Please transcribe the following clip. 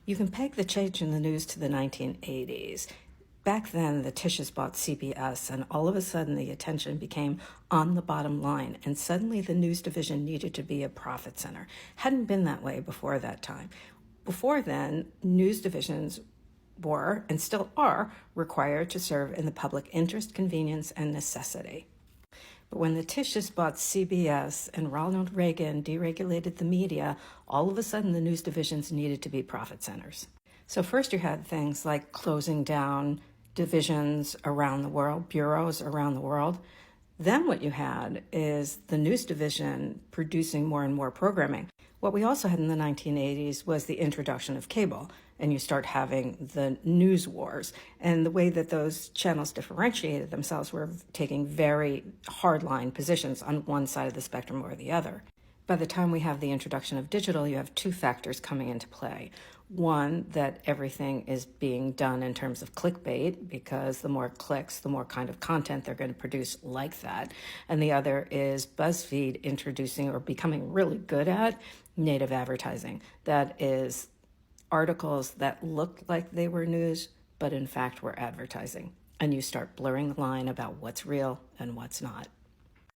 You can peg the change in the news to the 1980s. Back then, the Tisches bought CBS, and all of a sudden the attention became on the bottom line, and suddenly the news division needed to be a profit center. Hadn't been that way before that time. Before then, news divisions were, and still are, required to serve in the public interest, convenience, and necessity. But when the Tisches bought CBS and Ronald Reagan deregulated the media, all of a sudden the news divisions needed to be profit centers. So first you had things like closing down divisions around the world, bureaus around the world. Then what you had is the news division producing more and more programming. What we also had in the 1980s was the introduction of cable, and you start having the news wars. And the way that those channels differentiated themselves were taking very hardline positions on one side of the spectrum or the other. By the time we have the introduction of digital, you have two factors coming into play. One, that everything is being done in terms of clickbait, because the more clicks, the more kind of content they're going to produce like that. And the other is BuzzFeed introducing or becoming really good at native advertising. That is articles that looked like they were news, but in fact were advertising. And you start blurring the line about what's real and what's not.